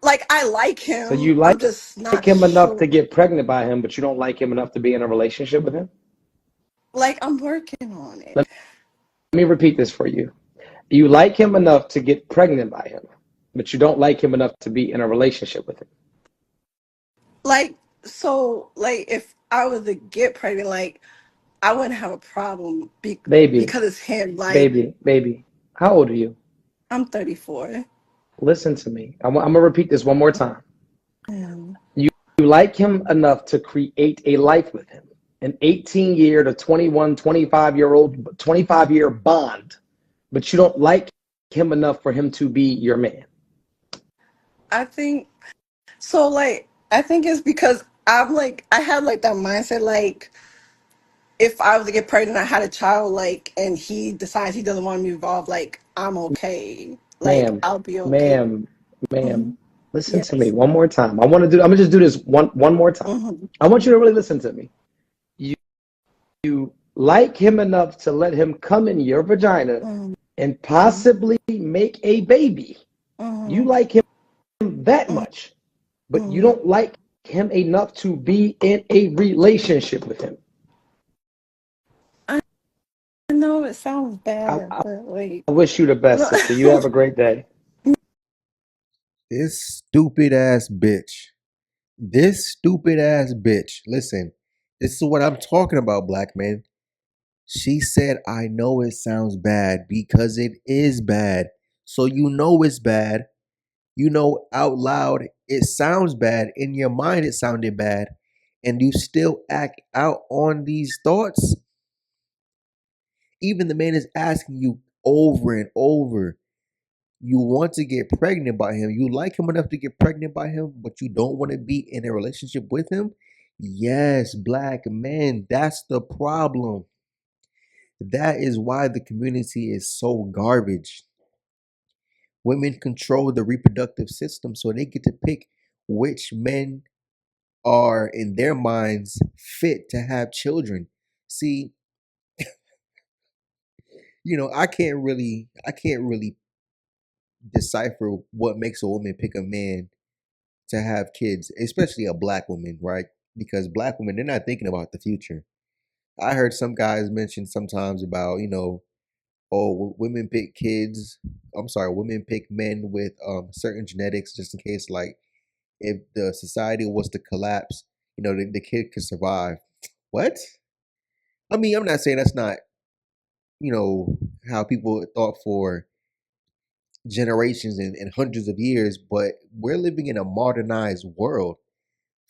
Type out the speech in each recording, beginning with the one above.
Like I like So him. you I'm just not like him enough to sure. get pregnant by him, but you don't like him enough to be in a relationship with him? Like I'm working on it. Let me repeat this for you. You like him enough to get pregnant by him, but you don't like him enough to be in a relationship with him. Like so like if I was to get pregnant, like I wouldn't have a problem Baby, because it's him. Like baby. How old are you? I'm 34. Listen to me. I'm going to repeat this one more time. Mm, You like him enough to create a life with him, an 18-year to 21, 25-year-old, 25-year bond, but you don't like him enough for him to be your man. I think so. Like I think it's because I'm like I have like that mindset. Like if I was to get pregnant, I had a child, like, and he decides he doesn't want to be involved, like I'm okay. Like Ma'am, I'll be okay. ma'am, ma'am, Hmm. listen to me Yes. one more time. I'm gonna just do this one more time. Hmm. I want you to really listen to me. You, you like him enough to let him come in your vagina Hmm. and possibly make a baby. You Hmm. like him that much, but you Hmm. don't like him enough to be in a relationship with him. I know it sounds I, bad, I, but like, I wish you the best, no. sister. You have a great day. This stupid ass bitch. This stupid ass bitch. Listen, this is what I'm talking about, black man. She said, I know it sounds bad because it is bad. So you know it's bad. You know out loud it sounds bad. In your mind it sounded bad. And you still act out on these thoughts. Even the man is asking you over and over. You want to get pregnant by him. You like him enough to get pregnant by him, but you don't want to be in a relationship with him. Yes, black men, that's the problem. That is why the community is so garbage. Women control the reproductive system, so they get to pick which men are, in their minds, fit to have children. See, I can't really decipher what makes a woman pick a man to have kids, especially a black woman, right? Because black women, they're not thinking about the future. I heard some guys mention sometimes about, oh, women pick kids. I'm sorry, women pick men with certain genetics just in case, like, if the society was to collapse, the kid could survive. What? I mean, I'm not saying that's not, you know, how people thought for generations and hundreds of years, but we're living in a modernized world.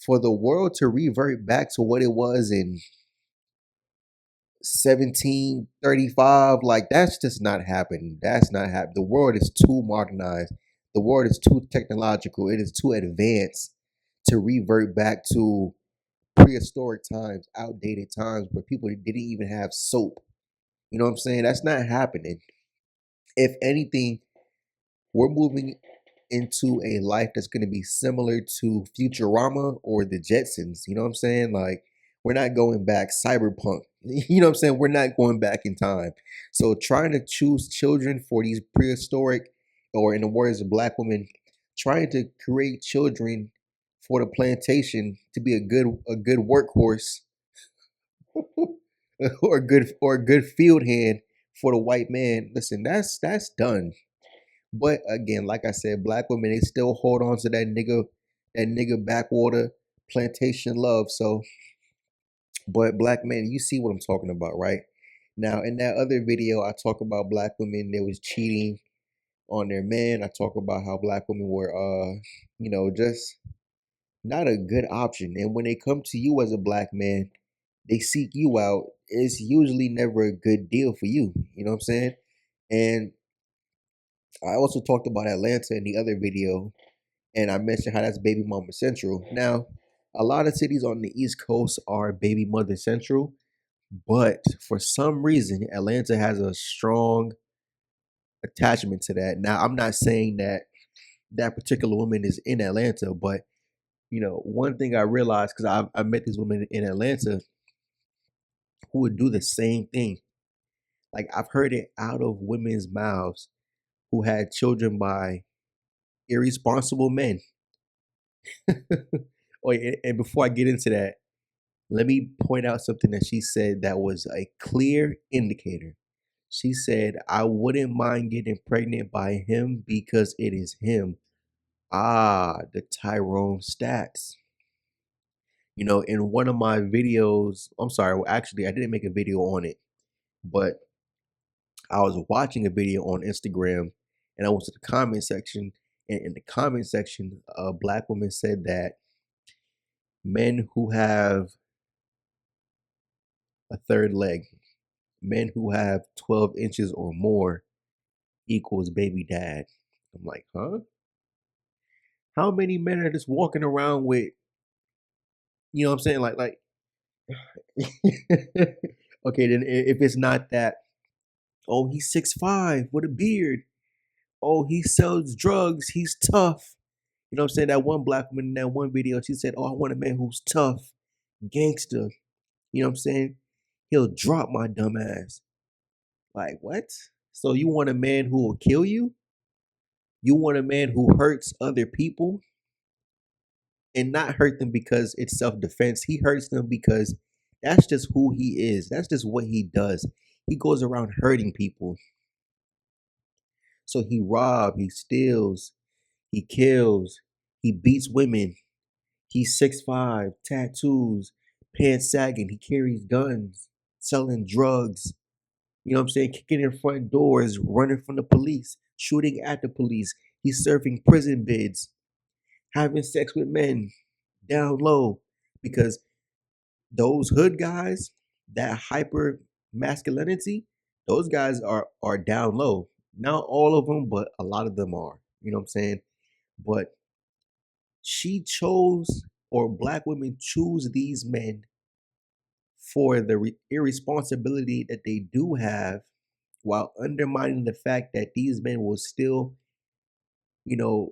For the world to revert back to what it was in 1735, like that's just not happening. That's not happening. The world is too modernized. The world is too technological. It is too advanced to revert back to prehistoric times, outdated times where people didn't even have soap. You know what I'm saying? That's not happening. If anything, we're moving into a life that's going to be similar to Futurama or the Jetsons. You know what I'm saying? Like, we're not going back cyberpunk. You know what I'm saying? We're not going back in time. So trying to choose children for these prehistoric, or in the words of black women, trying to create children for the plantation to be a good workhorse or a good field hand for the white man. Listen, that's done. But again, like I said, black women, they still hold on to that nigga backwater plantation love. So, but black men, you see what I'm talking about, right? Now, in that other video, I talk about black women that was cheating on their men. I talk about how black women were, just not a good option. And when they come to you as a black man, they seek you out. It's usually never a good deal for you. You know what I'm saying? And I also talked about Atlanta in the other video, and I mentioned how that's baby mama central. Now, a lot of cities on the East Coast are baby mother central, but for some reason, Atlanta has a strong attachment to that. Now, I'm not saying that that particular woman is in Atlanta, but one thing I realized, because I met this woman in Atlanta who would do the same thing. Like, I've heard it out of women's mouths who had children by irresponsible men. Oh, and before I get into that, let me point out something that she said that was a clear indicator. She said, I wouldn't mind getting pregnant by him because it is him. Ah, the Tyrone stats. You know, in one of my videos, I'm sorry, well, actually, I didn't make a video on it, but I was watching a video on Instagram and I went to the comment section. And in the comment section, a black woman said that men who have a third leg, men who have 12 inches or more equals baby dad. I'm like, huh? How many men are just walking around with, you know what I'm saying? Okay, then if it's not that, oh, he's 6'5" with a beard. Oh, he sells drugs. He's tough. You know what I'm saying? That one black woman in that one video, she said, oh, I want a man who's tough, gangster. You know what I'm saying? He'll drop my dumb ass. Like, what? So you want a man who will kill you? You want a man who hurts other people and not hurt them because it's self-defense. He hurts them because that's just who he is. That's just what he does. He goes around hurting people. So he robs, he steals, he kills, he beats women. He's 6'5", tattoos, pants sagging. He carries guns, selling drugs. You know what I'm saying? Kicking in front doors, running from the police, shooting at the police. He's serving prison bids, having sex with men down low because those hood guys, that hyper masculinity, those guys are down low. Not all of them, but a lot of them are. You know what I'm saying? But she chose, or black women choose these men for the irresponsibility that they do have, while undermining the fact that these men will still, they will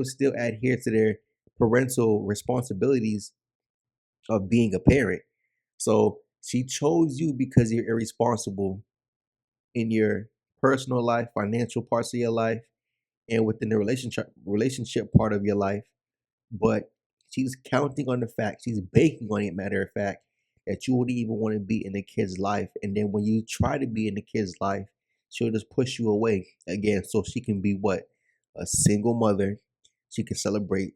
still adhere to their parental responsibilities of being a parent. So she chose you because you're irresponsible in your personal life, financial parts of your life, and within the relationship part of your life. But she's counting on the fact, she's banking on it, matter of fact, that you wouldn't even want to be in the kid's life. And then when you try to be in the kid's life, she'll just push you away again so she can be what? A single mother. She can celebrate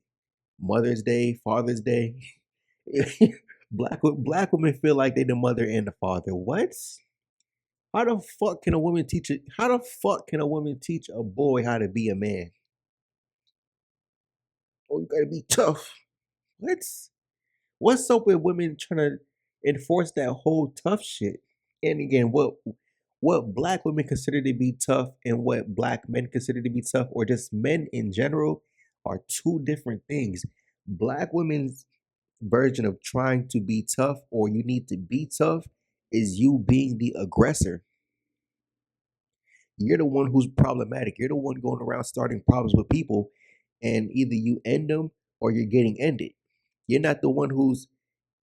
Mother's Day, Father's Day. Black women feel like they the mother and the father. What? How the fuck can a woman teach it? How the fuck can a woman teach a boy how to be a man? Oh, you gotta be tough. What? What's up with women trying to enforce that whole tough shit? And again, what black women consider to be tough and what black men consider to be tough, or just men in general, are two different things. Black women's version of trying to be tough, or you need to be tough, is you being the aggressor. You're the one who's problematic. You're the one going around starting problems with people, and either you end them or you're getting ended. You're not the one who's,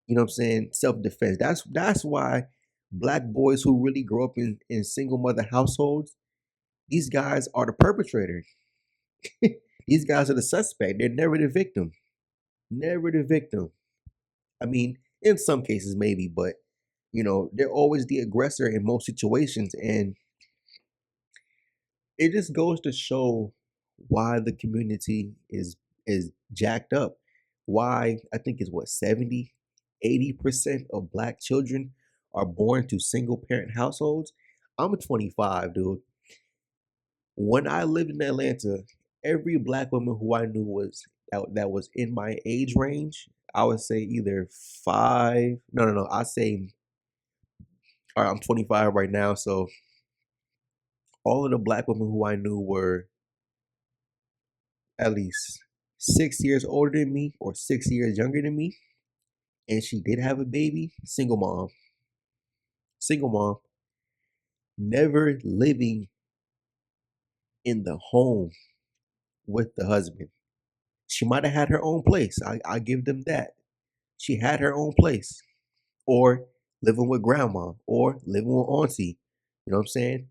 you know what I'm saying, self-defense. That's why black boys who really grow up in single mother households, these guys are the perpetrator. These guys are the suspect. They're never the victim. Never the victim. I mean, in some cases maybe, but they're always the aggressor in most situations. And it just goes to show why the community is jacked up. Why I think it's what 70, 80% of black children are born to single parent households. I'm a 25, dude. When I lived in Atlanta, every black woman who I knew that was in my age range. I would say either five. No. I say, all right, I'm 25 right now, so all of the black women who I knew were at least 6 years older than me or 6 years younger than me, and she did have a baby. Single mom, never living in the home with the husband. She might have had her own place. I give them that. She had her own place, or living with grandma, or living with auntie. You know what I'm saying?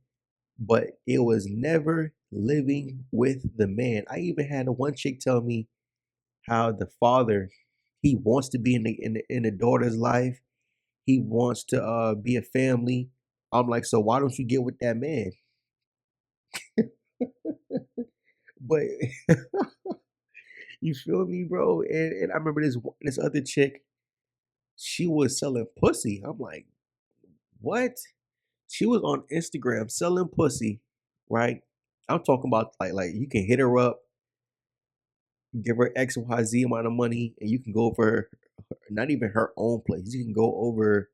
But it was never living with the man. I even had one chick tell me how the father, he wants to be in the daughter's life. He wants to be a family. I'm like, so why don't you get with that man? But you feel me, bro? And I remember this other chick, she was selling pussy. I'm like, what? She was on Instagram selling pussy, right? I'm talking about like you can hit her up, give her XYZ amount of money, and you can go over not even her own place. You can go over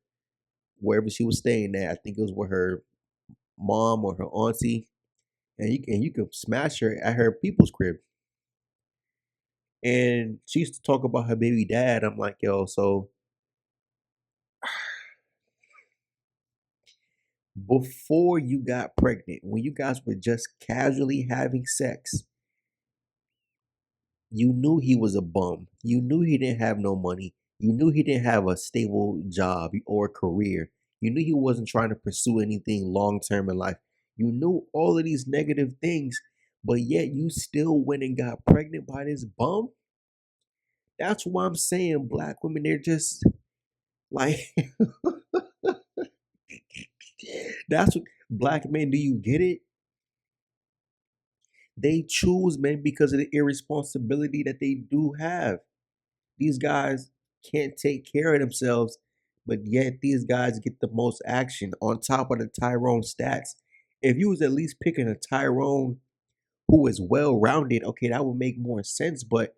wherever she was staying at. I think it was with her mom or her auntie, and you can smash her at her people's crib. And she used to talk about her baby dad. I'm like, yo, so before you got pregnant, when you guys were just casually having sex, you knew he was a bum. You knew he didn't have no money. You knew he didn't have a stable job or career. You knew he wasn't trying to pursue anything long term in life. You knew all of these negative things, but yet you still went and got pregnant by this bum. That's why I'm saying black women, they're just like, that's what black men, do you get it? They choose men because of the irresponsibility that they do have. These guys can't take care of themselves, but yet these guys get the most action on top of the Tyrone stats. If you was at least picking a Tyrone who is well rounded, okay, that would make more sense. But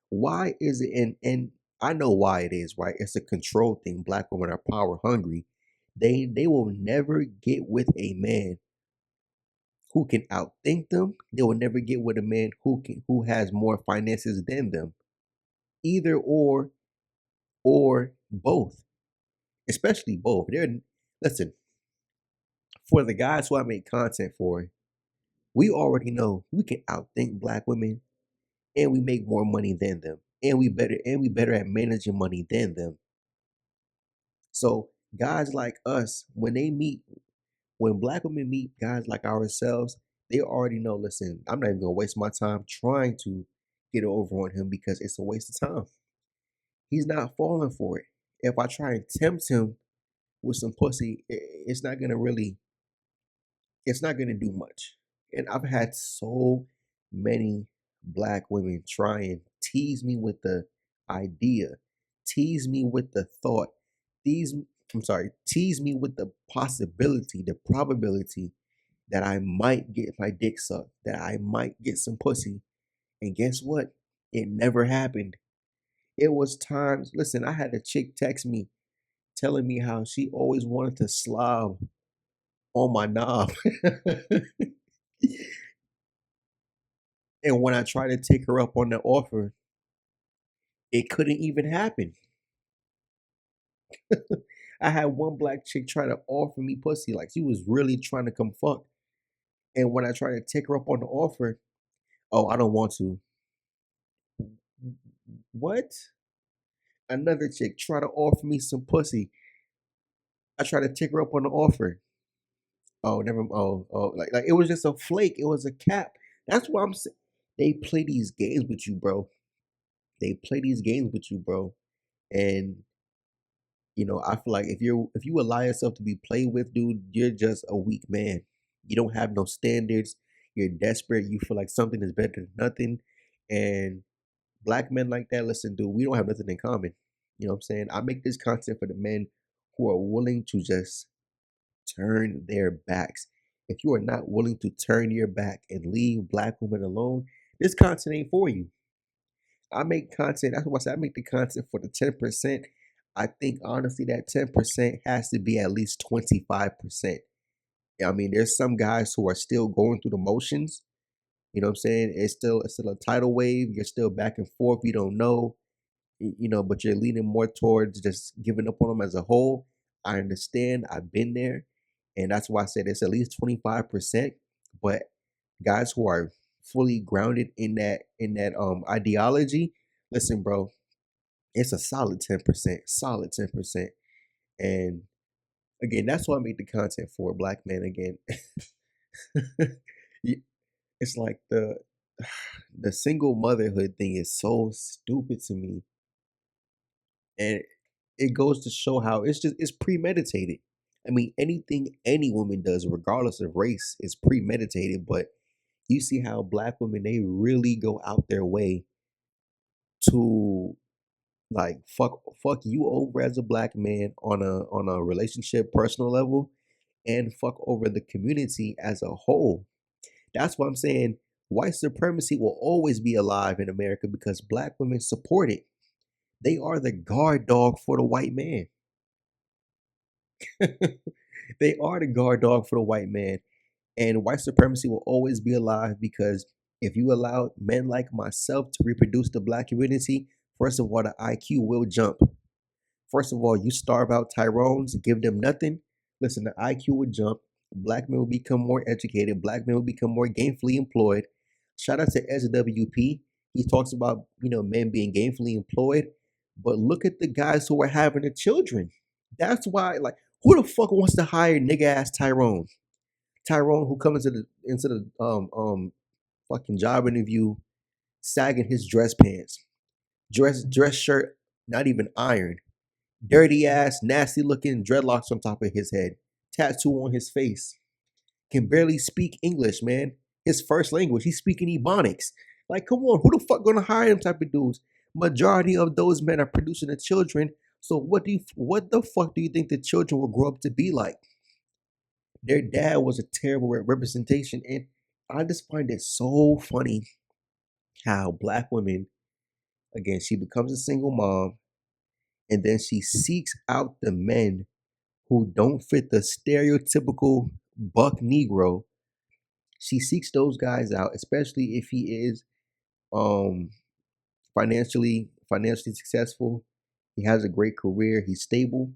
why is it? And I know why it is, right? It's a control thing. Black women are power hungry. They will never get with a man who can outthink them. They will never get with a man who has more finances than them. Either or both, especially both. They're listen, for the guys who I make content for, we already know we can outthink black women and we make more money than them. And we better at managing money than them. So guys like us, when black women meet guys like ourselves, they already know, listen, I'm not even gonna waste my time trying to get over on him because it's a waste of time. He's not falling for it. If I try and tempt him with some pussy, it's not gonna do much. And I've had so many black women try and tease me with the idea, tease me with the thought, tease tease me with the possibility, the probability that I might get my dick sucked, that I might get some pussy. And guess what? It never happened. It was times, listen, I had a chick text me telling me how she always wanted to slob on my knob. And when I tried to take her up on the offer, it couldn't even happen. I had one black chick try to offer me pussy, like she was really trying to come fuck. And when I tried to take her up on the offer, oh, I don't want to. What? Another chick tried to offer me some pussy. I tried to take her up on the offer. Oh, never. Like it was just a flake. It was a cap. That's why I'm saying they play these games with you, bro. They play these games with you, bro. And I feel like if you allow yourself to be played with, dude, you're just a weak man. You don't have no standards. You're desperate. You feel like something is better than nothing. And black men like that, listen, dude, we don't have nothing in common. You know what I'm saying? I make this content for the men who are willing to just turn their backs. If you are not willing to turn your back and leave black women alone, this content ain't for you. I make content. That's why I say I make the content for the 10%. I think honestly that 10% has to be at least 25%. I mean, there's some guys who are still going through the motions. You know what I'm saying? It's still a tidal wave. You're still back and forth. You don't know, but you're leaning more towards just giving up on them as a whole. I understand. I've been there, and that's why I said it's at least 25%. But guys who are fully grounded in that ideology, listen, bro, it's a solid 10%, solid 10%. And again, that's what I make the content for, black men. Again, it's like the single motherhood thing is so stupid to me, and it goes to show how it's premeditated. I mean, anything any woman does, regardless of race, is premeditated. But you see how black women, they really go out their way to like fuck you over as a black man on a relationship personal level, and fuck over the community as a whole. That's why I'm saying white supremacy will always be alive in America because black women support it. They are the guard dog for the white man. They are the guard dog for the white man. And white supremacy will always be alive because if you allow men like myself to reproduce the black community, first of all, the IQ will jump. First of all, you starve out Tyrones, give them nothing. Listen, the IQ would jump. Black men will become more educated. Black men will become more gainfully employed. Shout out to SWP. He talks about, men being gainfully employed. But look at the guys who are having the children. That's why, like, who the fuck wants to hire nigga ass Tyrone? Tyrone who comes into the fucking job interview sagging his dress pants, dress shirt, not even ironed, dirty ass, nasty looking dreadlocks on top of his head, tattoo on his face, can barely speak English, man. His first language, he's speaking Ebonics. Like, come on, who the fuck gonna hire them type of dudes? Majority of those men are producing the children. So what the fuck do you think the children will grow up to be like? Their dad was a terrible representation, and I just find it so funny how black women, again, she becomes a single mom, and then she seeks out the men who don't fit the stereotypical buck Negro. She seeks those guys out, especially if he is um financially successful. He has a great career. He's stable.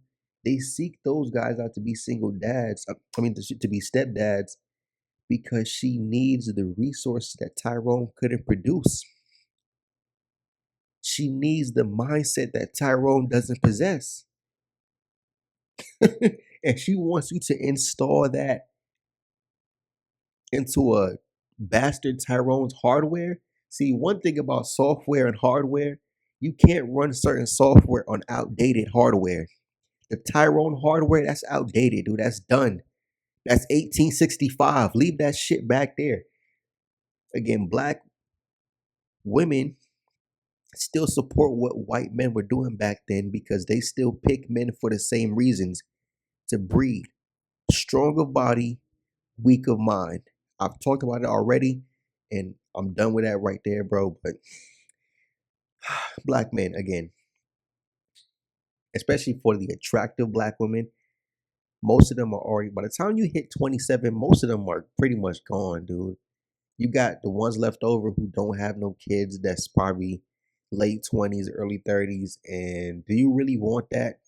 They seek those guys out to be single dads. I mean, to be stepdads because she needs the resources that Tyrone couldn't produce. She needs the mindset that Tyrone doesn't possess. And she wants you to install that into a bastard Tyrone's hardware. See, one thing about software and hardware, you can't run certain software on outdated hardware. The Tyrone hardware, that's outdated, dude. That's done. That's 1865. Leave that shit back there. Again, black women still support what white men were doing back then because they still pick men for the same reasons, to breed. Strong of body, weak of mind. I've talked about it already, and I'm done with that right there, bro. But black men, again, especially for the attractive black women, most of them are already, by the time you hit 27, most of them are pretty much gone, dude. You got the ones left over who don't have no kids, that's probably late 20s, early 30s. And do you really want that?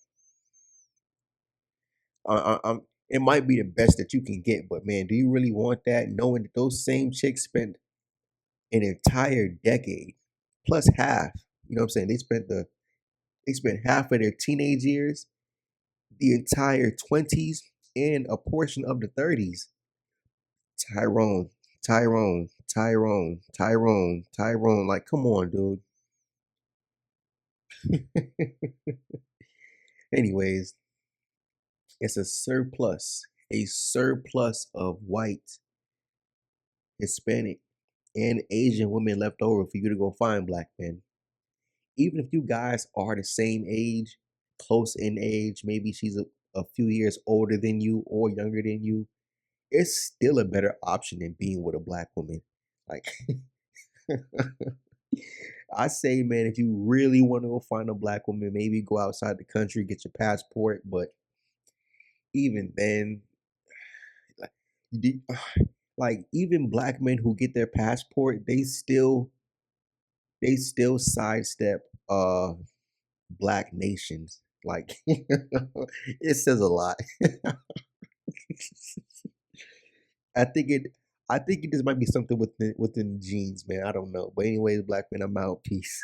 It might be the best that you can get, but man, do you really want that? Knowing that those same chicks spent an entire decade plus half. You know what I'm saying? They spent half of their teenage years, the entire 20s, and a portion of the 30s. Tyrone, Tyrone, Tyrone, Tyrone, Tyrone. Like, come on, dude. Anyways, it's a surplus of white, Hispanic, and Asian women left over for you to go find black men. Even if you guys are the same age, close in age, maybe she's a few years older than you or younger than you, it's still a better option than being with a black woman. Like, I say, man, if you really want to go find a black woman, maybe go outside the country, get your passport. But even then, like, like even black men who get their passport, they still sidestep black nations. Like, it says a lot. I think it. I think it just might be something within the genes, man. I don't know. But anyways, black man, I'm out. Peace.